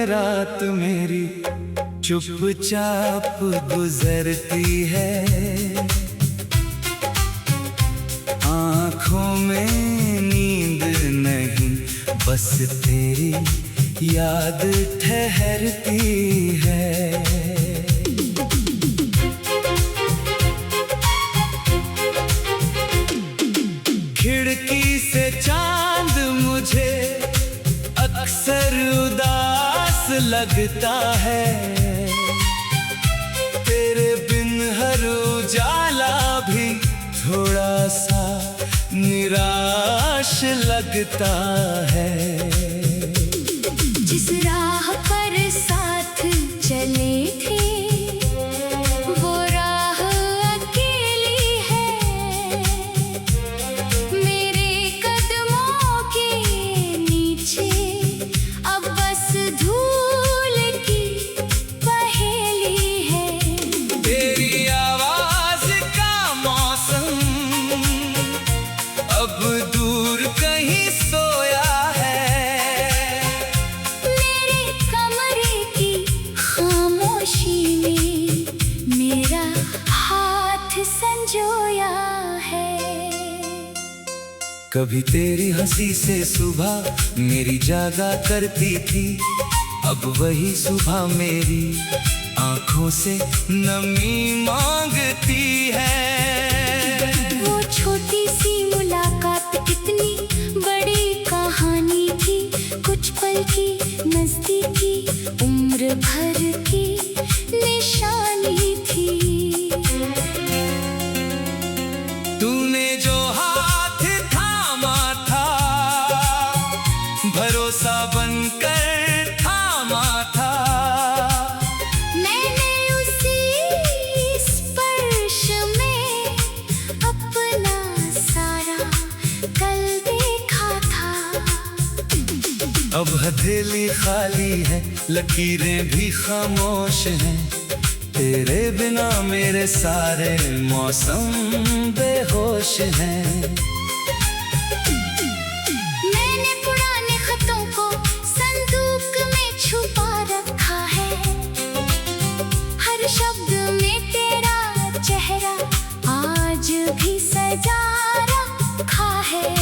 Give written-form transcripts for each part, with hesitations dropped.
रात मेरी चुपचाप गुजरती है, आँखों में नींद नहीं, बस तेरी याद ठहरती है। खिड़की से चांद मुझे अक्सर उदास लगता है, तेरे बिन हर उजाला भी थोड़ा सा निराश लगता है। जिस राह पर साथ चले थे वो राह अकेली है, मेरे कदमों के नीचे अब बस धूल की पहेली है। तेरी आवाज का मौसम अब दूर कहीं सोया है, मेरे कमरे की खामोशी में मेरा हाथ संजोया है। कभी तेरी हंसी से सुबह मेरी जागा करती थी, अब वही सुबह मेरी आंखों से नमी मांगती है। वो छोटी सी मुलाकात कितनी बड़ी कहानी थी, कुछ पल की नजदीकी उम्र भर की निशानी थी। तूने जो हाथ थामा था भरोसा बनकर थामा था, मैंने उसी स्पर्श में अपना सारा कल देखा था। अब हथेली खाली है, लकीरें भी खामोश हैं, तेरे बिना मेरे सारे मौसम बेहोश हैं। मैंने पुराने खतों को संदूक में छुपा रखा है, हर शब्द में तेरा चेहरा आज भी सजा रखा है।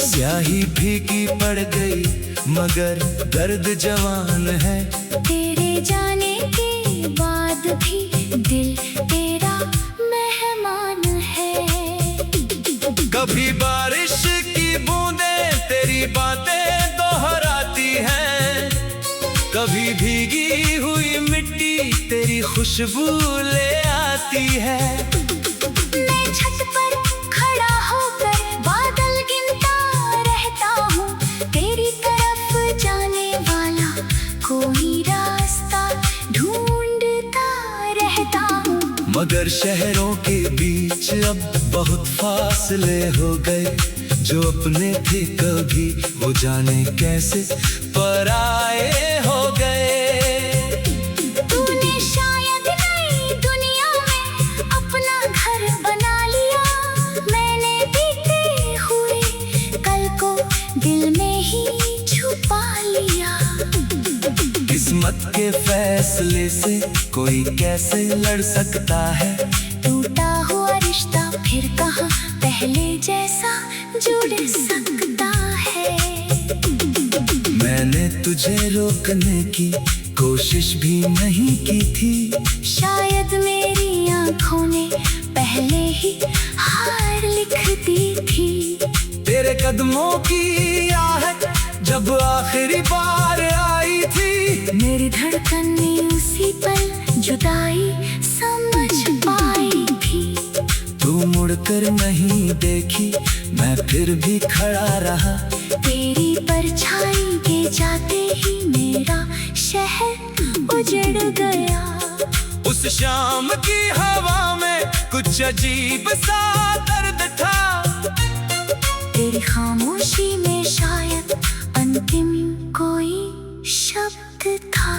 स्याही फीकी पड़ गई मगर दर्द जवान है, तेरे जाने के बाद भी दिल तेरा मेहमान है। कभी बारिश की बूंदें तेरी बातें दोहराती हैं, कभी भीगी हुई मिट्टी तेरी खुशबू ले आती है। मैं छत पर खड़ा होकर बादल गिनता रहता हूँ, तेरी तरफ जाने वाला कोई रास्ता ढूंढता रहता हूँ। मगर शहरों के बीच अब बहुत फासले हो गए, जो अपने थे कभी वो जाने कैसे पराए हो गए। तूने शायद नई दुनिया में अपना घर बना लिया, मैंने बीते हुए कल को दिल में ही छुपा लिया। किस्मत के फैसले से कोई कैसे लड़ सकता है, टूटा हुआ रिश्ता फिर कहाँ पहले जैसा जुड़ सकता है। मैंने तुझे रोकने की कोशिश भी नहीं की थी, शायद मेरी आँखों ने पहले ही हार लिख दी थी। तेरे कदमों की आहट जब आखिरी बार आई थी, मेरी धड़कन ने उसी पल जुदाई समझ पाई थी। तू मुड़कर नहीं देखी, मैं फिर भी खड़ा रहा, तेरी परछाई के जाते ही मेरा शहर उजड़ गया। उस शाम की हवा में कुछ अजीब सा दर्द था, तेरी खामोशी में शायद अंतिम कोई शब्द था।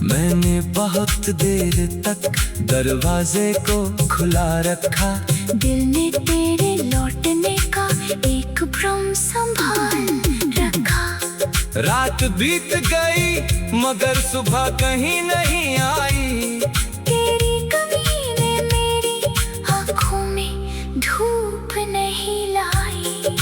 मैंने बहुत देर तक दरवाजे को खुला रखा, दिल ने तेरे लौटने का एक भ्रम संभाल रखा। रात बीत गई मगर सुबह कहीं नहीं आई। तेरी कमी ने मेरी आँखों में धूप नहीं लाई।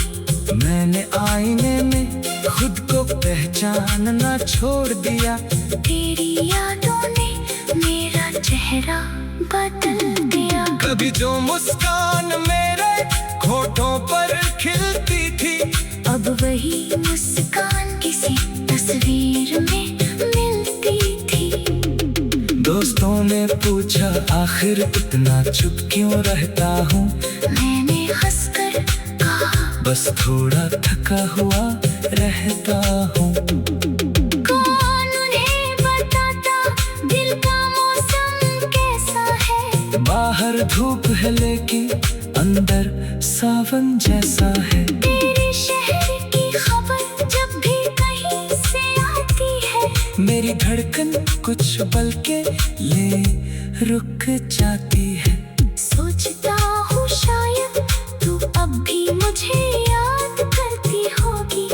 मैंने आईने में खुद को पहचानना छोड़ दिया। तेरी यादों ने मेरा चेहरा बदल दिया। कभी जो मुस्कान मेरे होठों पर खिलती थी, अब वही मुस्कान किसी तस्वीर में मिलती थी। दोस्तों ने पूछा आखिर इतना चुप क्यों रहता हूँ। मैंने हंसकर कहा बस थोड़ा थका हुआ रहता हूँ। कौन उन्हें बताता दिल का मौसम कैसा है। बाहर धूप है लेकिन अंदर सावन जैसा है। तेरे शहर की खबर जब भी कहीं से आती है, मेरी धड़कन कुछ पल के लिए रुक जाती है। सोचता हूँ शायद तू अब भी मुझे याद करती होगी।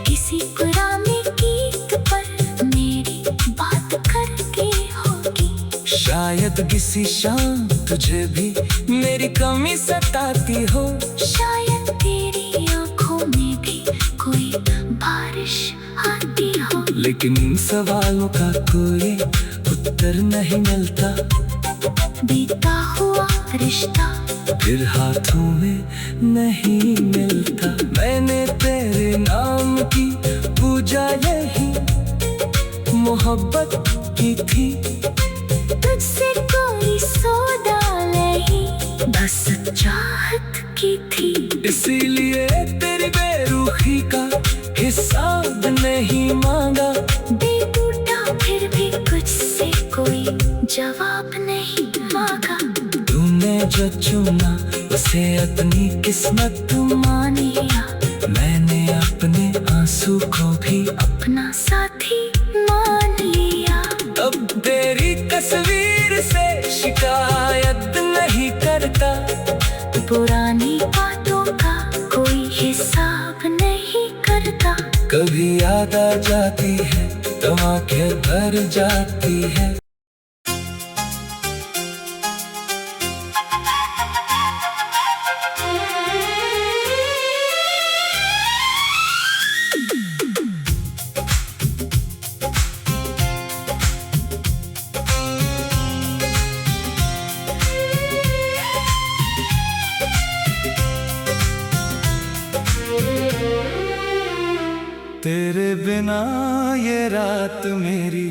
किसी पुराने गीत पर मेरी बात करती होगी। शायद किसी शाम तुझे भी मेरी कमी सताती हो। शायद तेरी आँखों में भी कोई बारिश आती हो। लेकिन इन सवालों का कोई उत्तर नहीं मिलता। बीता हुआ रिश्ता फिर हाथों में नहीं मिलता। मैंने तेरे नाम की पूजा यही मोहब्बत की थी। तुझसे कोई सौदा नहीं, बस चाहत की थी। इसीलिए तेरी बेरुखी का हिसाब नहीं मांगा। दिल टूटा फिर भी कुछ से कोई जवाब नहीं मांगा। तूने जो चुना उसे अपनी किस्मत मान लिया, मैंने अपने आंसू को भी अपना साथी मान लिया। अब तेरी तस्वीर से शिकायत नहीं करता। पुरानी बातों का कोई हिसाब नहीं करता। कभी याद आ जाती है तो आंखें भर जाती है। तेरे बिना ये रात मेरी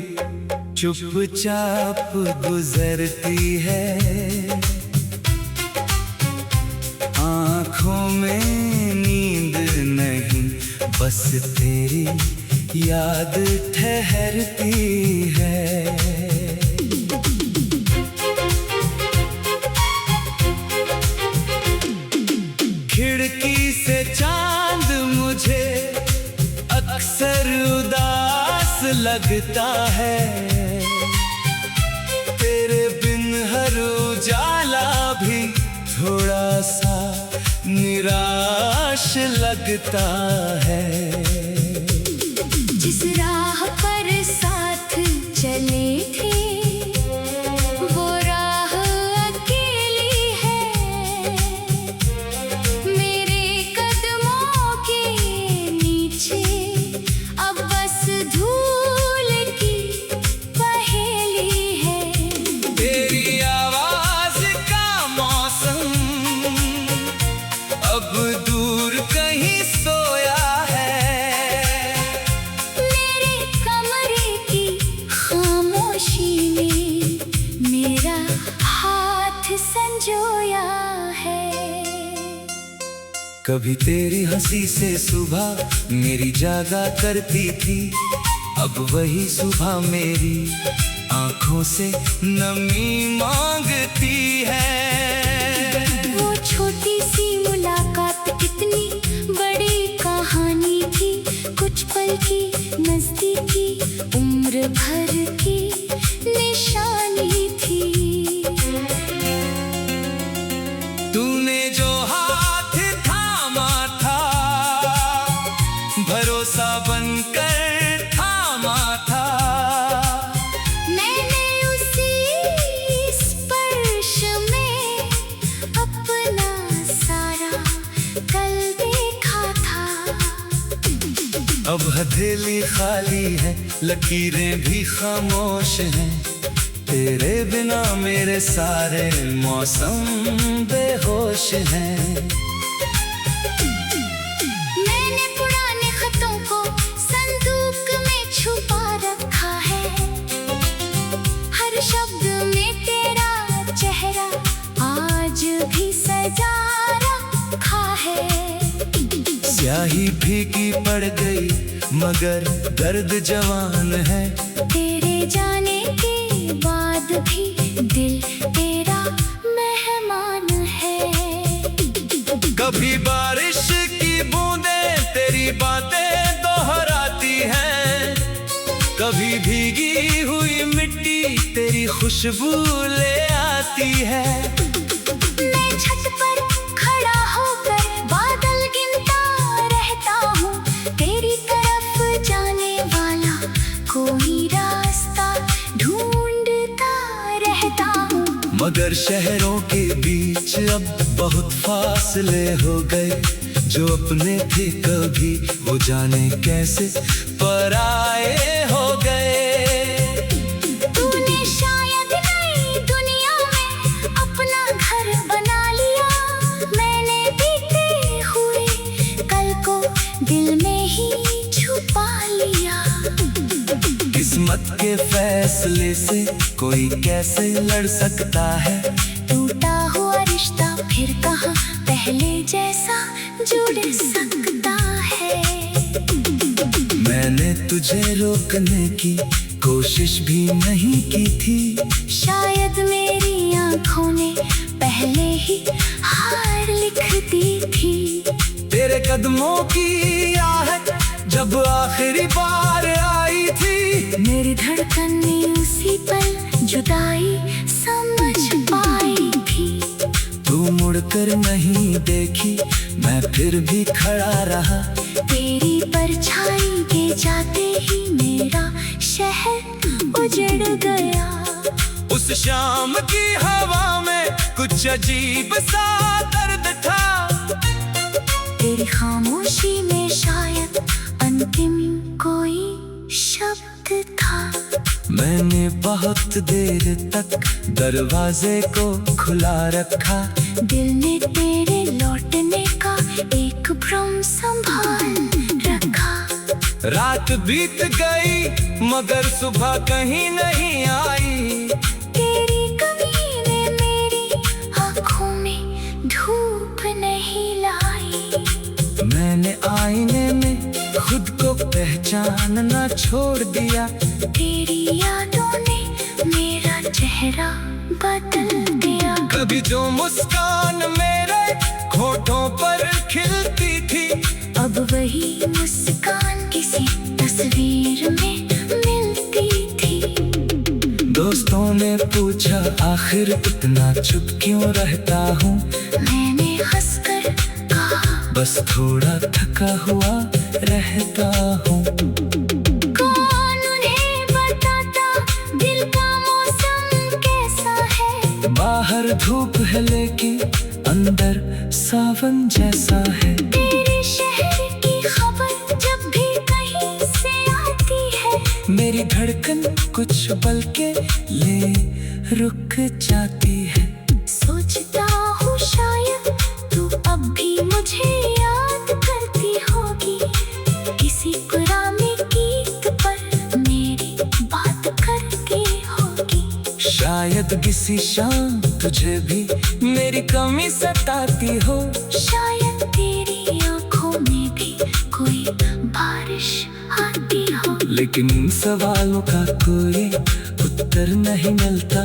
चुपचाप गुजरती है। आँखों में नींद नहीं, बस तेरी याद ठहरती है। खिड़की से चांद मुझे अक्सर उदास लगता है। तेरे बिन हर उजाला भी थोड़ा सा निराश लगता है। जिस राह पर साथ चले थे वो राह अकेली है। मेरे कदमों के नीचे अब बस धूल की पहेली है। तेरी आवाज का मौसम अब दूर कहीं सोया है। मेरे कमरे की खामोशी में मेरा हाथ संजोया है। कभी तेरी हंसी से सुबह मेरी जागा करती थी। अब वही सुबह मेरी आंखों से नमी मांगती है। वो छोटी सी मुलाकात कितनी बड़ी कहानी थी। कुछ पल की नजदीकी उम्र भर की निशानी थी। तूने जो हाथ थामा था भरोसा बनकर हथेली खाली है, लकीरें भी खामोश हैं। तेरे बिना मेरे सारे मौसम बेहोश हैं। मैंने पुराने खतों को संदूक में छुपा रखा है, हर शब्द में तेरा चेहरा आज भी सजा रखा है। स्याही फीकी पड़ गई मगर दर्द जवान है। तेरे जाने के बाद भी दिल तेरा मेहमान है। कभी बारिश की बूंदें तेरी बातें दोहराती हैं, कभी भीगी हुई मिट्टी तेरी खुशबू ले आती है। मैं छत पर खड़ा होकर बादल गिनता रहता हूँ, तेरी तरफ जाने वाला कोई रास्ता ढूंढता रहता हूँ। मगर शहरों के बीच अब बहुत फासले हो गए, जो अपने थे कभी वो जाने कैसे पराए हो गए। तूने शायद नई दुनिया में अपना घर बना लिया, मैंने बीते हुए कल को दिल में ही छुपा लिया। किस्मत के फैसले से कोई कैसे लड़ सकता है, टूटा हुआ रिश्ता फिर कहाँ पहले जैसा जुड़ सकता है। मैंने तुझे रोकने की कोशिश भी नहीं की थी, शायद मेरी आंखों ने पहले ही हार लिख दी थी। तेरे कदमों की आहट जब आखिरी बार आई थी, मेरी धड़कन ने उसी पल जुदाई समझ पाई थी। तू मुड़कर नहीं देखी, मैं फिर भी खड़ा रहा। तेरी परछाई के जाते ही मेरा शहर उजड़ गया। उस शाम की हवा में कुछ अजीब सा दर्द था, तेरी खामोशी में शायद अंतिम कोई शब्द था। मैंने बहुत देर तक दरवाजे को खुला रखा, दिल ने तेरे लौटने का एक भ्रम संभाल रखा। रात बीत गई मगर सुबह कहीं नहीं आई। तेरी कमी ने मेरी आँखों में धूप नहीं लाई। मैंने आईने में खुद को पहचानना छोड़ दिया। तेरी यादों ने मेरा चेहरा बदल दिया। कभी जो मुस्कान मेरे होठों पर खिलती थी, अब वही मुस्कान किसी तस्वीर में मिलती थी। दोस्तों ने पूछा आखिर इतना चुप क्यों रहता हूँ, मैंने हंसकर कहा बस थोड़ा थका हुआ रहता हूँ। कौन उन्हें बताता दिल का मौसम कैसा है। बाहर धूप है लेकिन अंदर सावन जैसा है। तेरे शहर की खबर जब भी कहीं से आती है, मेरी धड़कन कुछ पल के लिए रुक जाती है। सोचता हूँ शायद तू अब भी मुझे याद करती होगी, किसी पुराने गीत पर मेरी बात करती होगी। शायद किसी शाम तुझे भी मेरी कमी सताती हो, शायद तेरी आंखों में भी कोई बारिश आती हो। लेकिन इन सवालों का कोई उत्तर नहीं मिलता।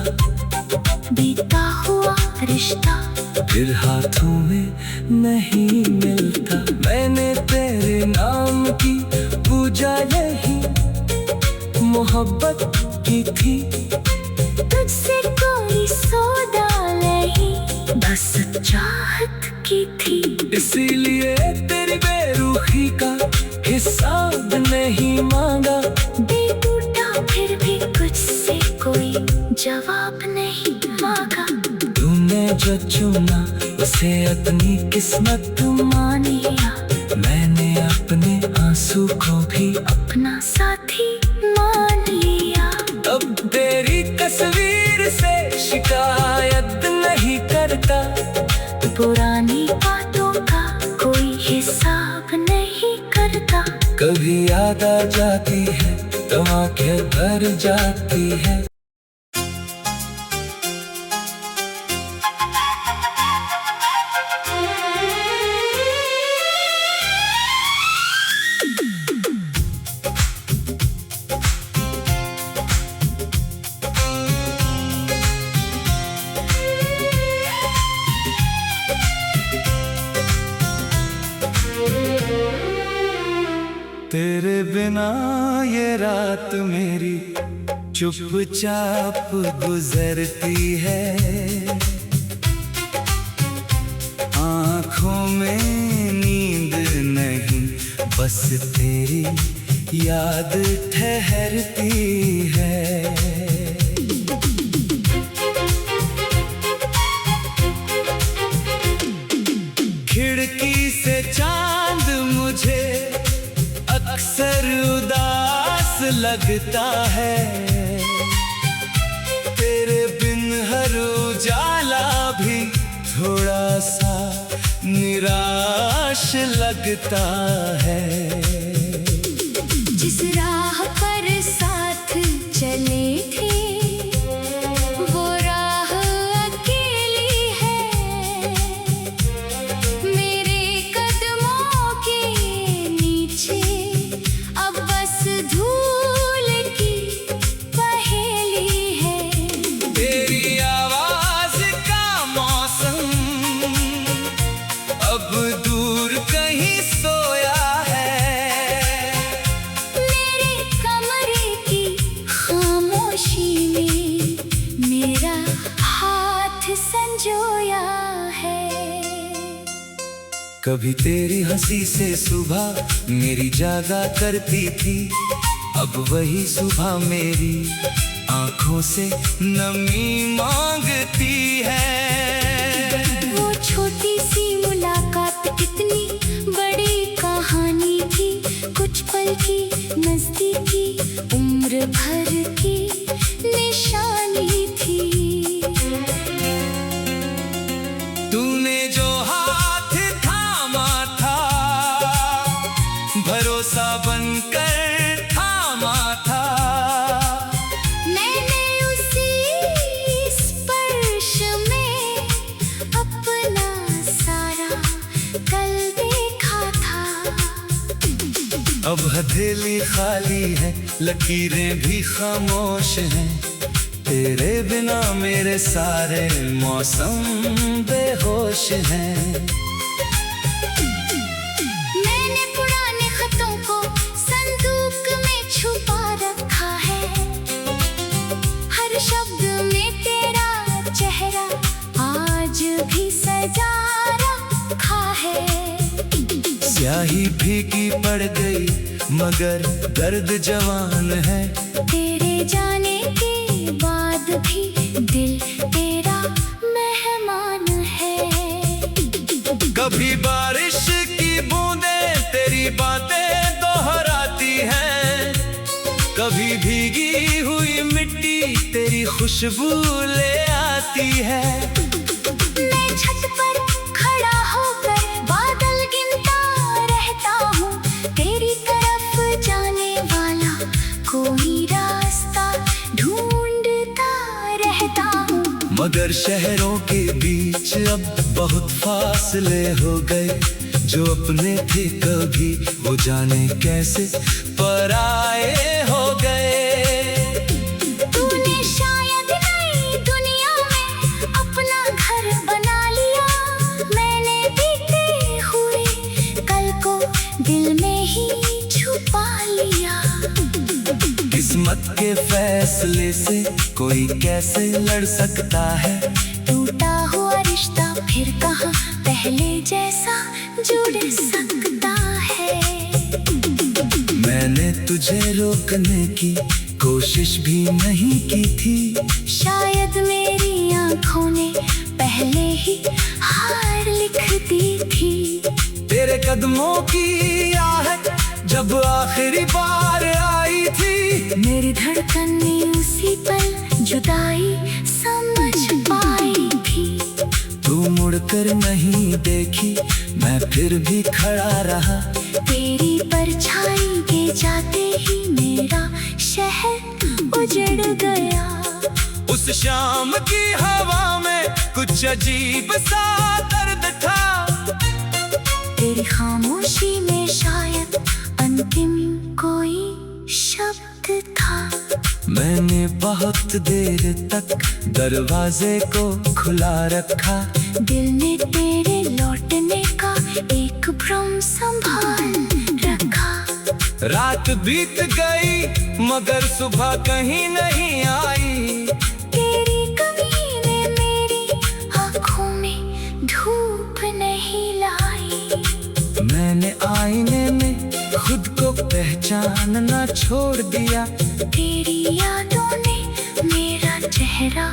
बीता हुआ रिश्ता फिर हाथों में नहीं मिलता। मैंने तेरे नाम की पूजा यही मोहब्बत की थी, तुझसे कोई सौदा नहीं, बस चाहत की थी। इसीलिए तेरी बेरुखी का हिसाब नहीं मांगा। दिल टूटा फिर भी कुछ से कोई जवाब नहीं मांगा। तूने जो चुना उसे अपनी किस्मत मान लिया मैंने अपने आंसू को भी अपना साथी मान लिया। अब तेरी तस्वीर से शिकायत नहीं करता, पुरानी बातों का कोई हिसाब नहीं करता। कभी याद आ जाती है तो आंखें भर जाती है। तेरे बिना ये रात मेरी चुपचाप गुजरती है, आँखों में नींद नहीं बस तेरी याद ठहरती है। खिड़की से चांद मुझे अक्सर उदास लगता है, तेरे बिन हर उजाला भी थोड़ा सा निराश लगता है। जिस राह पर साथ चले थे वो राह अकेली है, मेरे कदमों के नीचे अब बस धूल की पहेली है। तेरी आवाज का मौसम अब दूर कहीं सोया है, मेरे कमरे की खामोशी में मेरा हाथ संजोया है। कभी तेरी हंसी से सुबह मेरी जागा करती थी, अब वही सुबह मेरी आंखों से नमी मांगती है। वो छोटी सी मुलाकात कितनी बड़ी कहानी थी, कुछ पल की नजदीकी उम्र भर की निशानी थी। तूने जो हाथ थामा था भरोसा बनकर थामा था, मैंने उसी स्पर्श में अपना सारा कल देखा था। अब हथेली खाली है लकीरें भी खामोश हैं, तेरे बिना मेरे सारे मौसम बेहोश हैं। मैंने पुराने खतों को संदूक में छुपा रखा है, हर शब्द में तेरा चेहरा आज भी सजा रखा है। स्याही फीकी पड़ गई मगर दर्द जवान है, तेरे जाने के बाद भी दिल तेरा मेहमान है। कभी बारिश की बूंदें तेरी बातें दोहराती हैं, कभी भीगी हुई मिट्टी तेरी खुशबू ले आती है। मैं छत पर खड़ा होकर बादल गिनता रहता हूँ, तेरी तरफ जाने वाला कोई रास्ता ढूंढता रहता हूँ। मगर शहरों के बीच अब बहुत फासले हो गए, जो अपने थे कभी वो जाने कैसे पराए हो गए। तूने शायद नई दुनिया में अपना घर बना लिया, मैंने बीते हुए कल को दिल में ही छुपा लिया। किस्मत के फैसले से कोई कैसे लड़ सकता है, टूटा हुआ रिश्ता फिर कहाँ पहले जैसा जुड़ सकता है। मैंने तुझे रोकने की कोशिश भी नहीं की थी, शायद मेरी आँखों ने पहले ही हार लिख दी थी। तेरे कदमों की आहट जब जब आखिरी बार आई थी। मेरी धड़कन ने उसी पल जुदाई समझ पाई थी। तू मुड़कर नहीं देखी, मैं फिर भी खड़ा रहा। तेरी परछाई के जाते ही मेरा शहर उजड़ गया। उस शाम की हवा में कुछ अजीब सा दर्द था। तेरी खामोशी में शायद अंतिम कोई शब्द था। मैंने बहुत देर तक दरवाजे को खुला रखा। दिल ने तेरे लौटने का एक भ्रम संभाल रखा। रात बीत गई मगर सुबह कहीं नहीं आई। तेरी कमी ने मेरी आँखों में धूप नहीं लाई। मैंने आईने में खुद को पहचानना छोड़ दिया। तेरी यादों ने मेरा चेहरा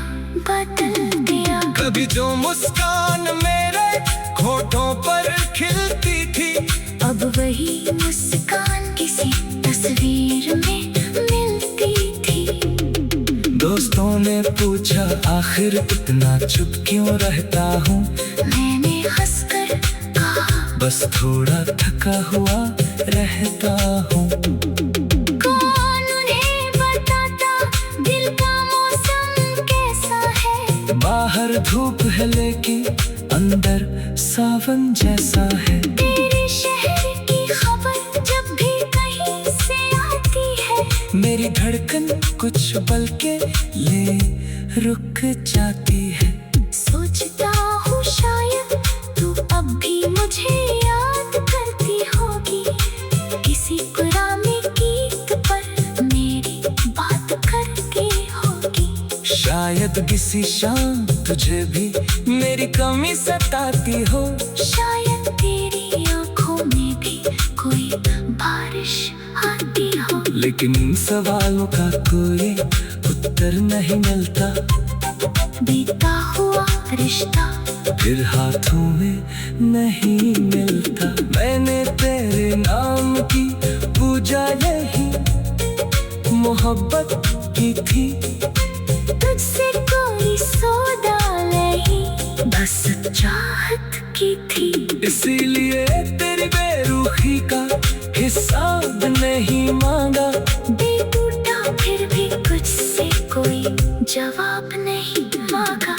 बदल दिया। कभी जो मुस्कान मेरे होठों पर खिलती थी, अब वही मुस्कान किसी तस्वीर में मिलती थी। दोस्तों ने पूछा आखिर इतना चुप क्यों रहता हूँ। मैंने हंसकर कहा, बस थोड़ा थका हुआ रहता हूँ। कौन उन्हें बताता दिल का मौसम कैसा है। बाहर धूप है लेकिन अंदर सावन जैसा है। तेरे शहर की खबर जब भी कहीं से आती है, मेरी धड़कन कुछ पल के लिए रुक जाती है। सोचता हूँ शायद तू अब भी मुझे याद करती होगी। किसी पुराने गीत पर मेरी बात करती होगी। शायद किसी शाम तुझे भी मेरी कमी सताती हो। शायद तेरी आंखों में भी कोई बारिश आती हो। लेकिन इन सवालों का कोई उत्तर नहीं मिलता। बीता हुआ रिश्ता फिर हाथों में नहीं मिलता। मैंने तेरे नाम की पूजा यही मोहब्बत की थी। तुझसे कोई सौदा नहीं, बस चाहत की थी। इसीलिए तेरी बेरुखी का हिसाब नहीं मांगा। दिल टूटा फिर भी कुछ से कोई जवाब नहीं मांगा।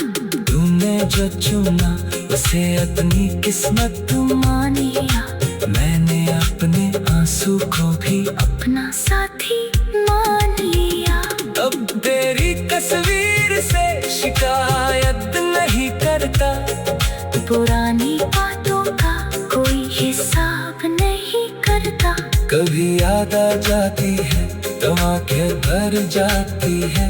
तूने जो चुना उसे अपनी किस्मत मान लिया, मैंने अपने आंसू को भी अपना साथी मान लिया। अब तेरी तस्वीर से शिकायत नहीं करता। पुरानी बातों का कोई हिसाब नहीं करता। कभी याद आ जाती है तो आंखें भर जाती है।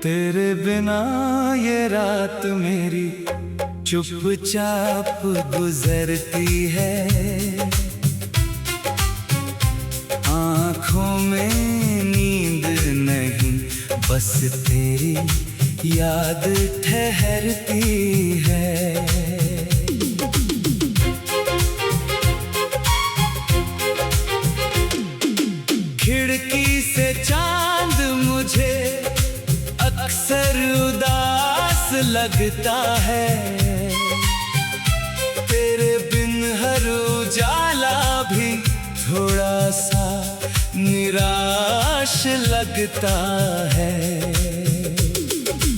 तेरे बिना ये रात मेरी चुपचाप गुजरती है। आँखों में नींद नहीं, बस तेरी याद ठहरती है। खिड़की से चांद मुझे अक्सर उदास लगता है। तेरे बिन हर उजाला भी थोड़ा सा निराश लगता है।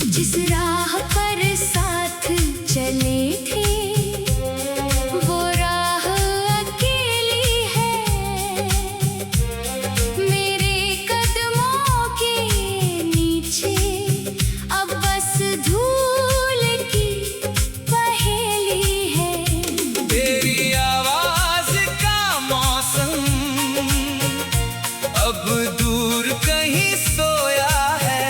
जिस राह पर साथ चले थे वो राह अकेली है। मेरे कदमों के नीचे अब बस धूल की पहेली है। तेरी आवाज का मौसम अब दूर कहीं सोया है।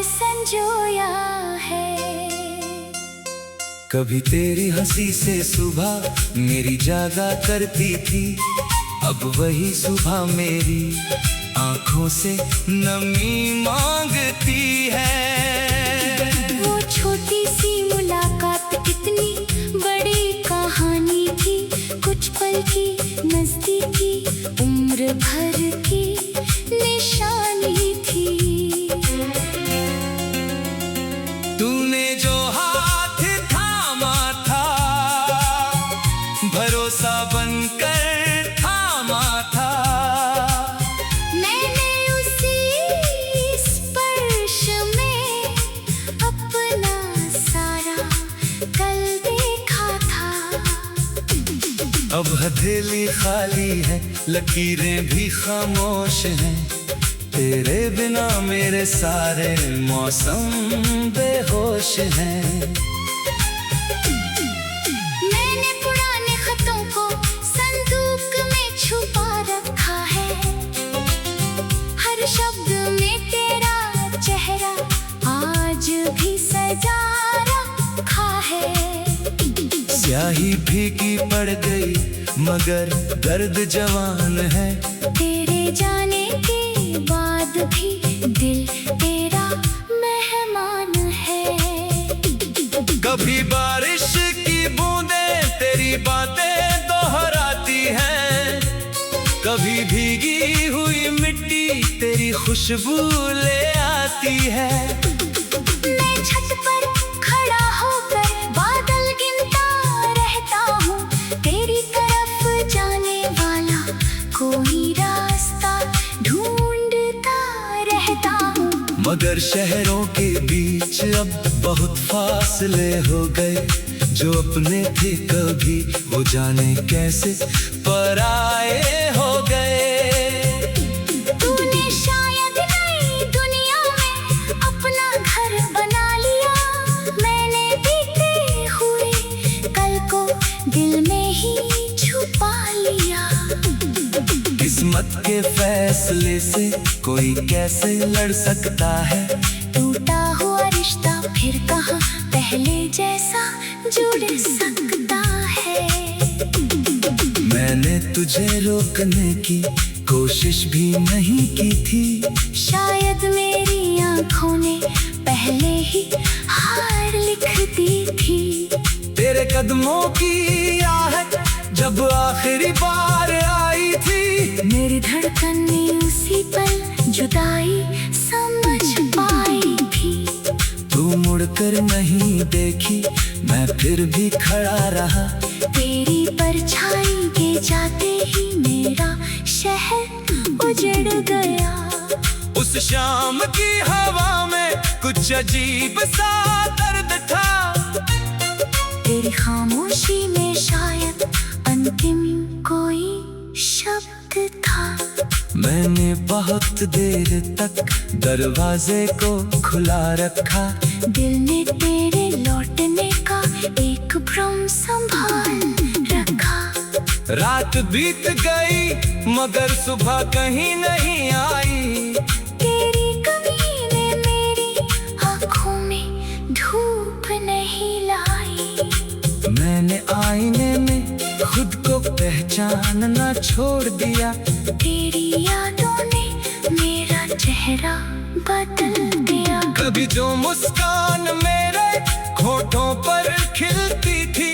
संजोया है। कभी तेरी हंसी से सुबह मेरी जागा करती थी, अब वही सुबह मेरी आंखों से नमी मांगती है। वो छोटी सी मुलाकात कितनी बड़ी कहानी थी, कुछ पल की नजदीकी उम्र भर की निशानी थी। तूने जो हाथ थामा था, भरोसा बनकर थामा था। मैंने उसी स्पर्श में अपना सारा कल देखा था। अब हथेली खाली है, लकीरें भी खामोश हैं। तेरे बिना मेरे सारे मौसम बेहोश हैं। मैंने पुराने खतों को संदूक में छुपा रखा है, हर शब्द में तेरा चेहरा आज भी सजा रखा है। स्याही फीकी पड़ गई मगर दर्द जवान है। तेरे जाने के बाद भी दिल तेरा मेहमान है। कभी बारिश की बूंदें तेरी बातें दोहराती हैं, कभी भीगी हुई मिट्टी तेरी खुशबू ले आती है। मैं छत पर खड़ा होकर बादल गिनता रहता हूँ, तेरी तरफ जाने वाला कोई रास्ता ढूंढता रहता हूँ। मगर शहरों के बीच अब बहुत फासले हो गए, जो अपने थे कभी वो जाने कैसे पराए हो गए। तूने शायद नई दुनिया में अपना घर बना लिया, मैंने बीते हुए कल को दिल में ही छुपा लिया। किस्मत के फैसले से कोई कैसे लड़ सकता है, टूटा हुआ रिश्ता फिर कहाँ पहले जैसा जुड़ सकता है। मैंने तुझे रोकने की कोशिश भी नहीं की थी, शायद मेरी आंखों ने पहले ही हार लिख दी थी। तेरे कदमों की आहट जब आखिरी बार आई थी, मेरी धड़कन ने उसी पल जुदाई समझ पाई थी। तू मुड़कर नहीं देखी, मैं फिर भी खड़ा रहा। तेरी परछाई के जाते ही मेरा शहर उजड़ गया। उस शाम की हवा में कुछ अजीब सा दर्द था, तेरी खामोशी में शायद अंतिम कोई शब्द था। मैंने बहुत देर तक दरवाजे को खुला रखा, दिल ने तेरे लौटने का एक भ्रम संभाल रखा। रात बीत गई मगर सुबह कहीं नहीं आई। तेरी कमी ने मेरी आँखों में धूप नहीं लाई। मैंने आईने में खुद को पहचानना छोड़ दिया। तेरी यादों ने मेरा चेहरा बदल दिया। कभी जो मुस्कान मेरे होठों पर खिलती थी,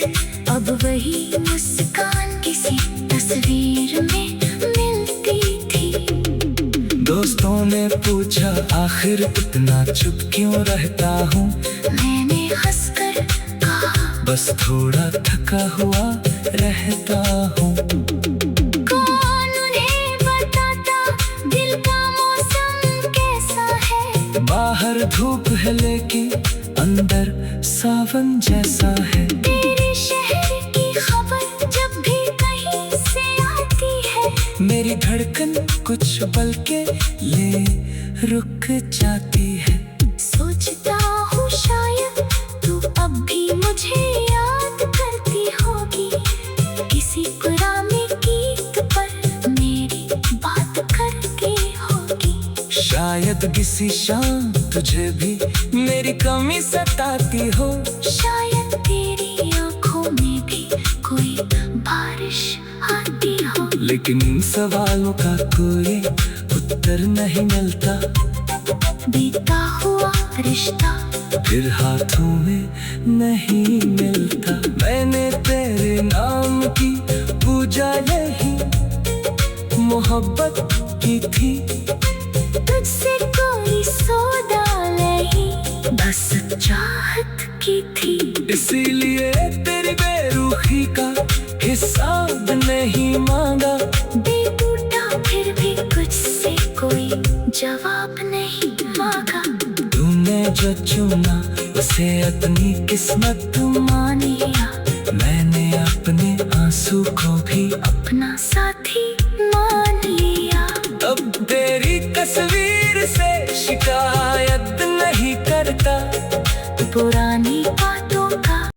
अब वही मुस्कान किसी तस्वीर में मिलती थी। दोस्तों ने पूछा आखिर इतना चुप क्यों रहता हूँ, मैंने हंसकर कहा बस थोड़ा थका हुआ रहता हूँ। कौन उन्हें बताता दिल का मौसम कैसा है। बाहर धूप है लेकिन अंदर सावन जैसा है। तेरे शहर की खबर जब भी कहीं से आती है, मेरी धड़कन कुछ पल के लिए रुक जाती है। सोचता हूँ शायद तू अब भी मुझे याद करती होगी, किसी पुराने गीत पर मेरी बात करती होगी। शायद सादगी सी शान तुझे भी मेरी कमी सताती हो। शायद तेरी आंखों में भी कोई बारिश आती हो। लेकिन इन सवालों का कोई उत्तर नहीं मिलता। बीता हुआ रिश्ता फिर हाथों में नहीं मिलता। मैंने तेरे नाम की पूजा यही मोहब्बत की थी। तुझसे कोई सौदा नहीं, बस चाहत की थी। इसीलिए तेरी बेरुखी का हिसाब नहीं मांगा। दिल टूटा फिर भी कुछ से कोई जवाब नहीं मांगा। तूने जो चुना उसे अपनी किस्मत मान लिया, मैंने अपने आंसू को भी अपना साथी मान लिया। अब तेरी तस्वीर से शिकायत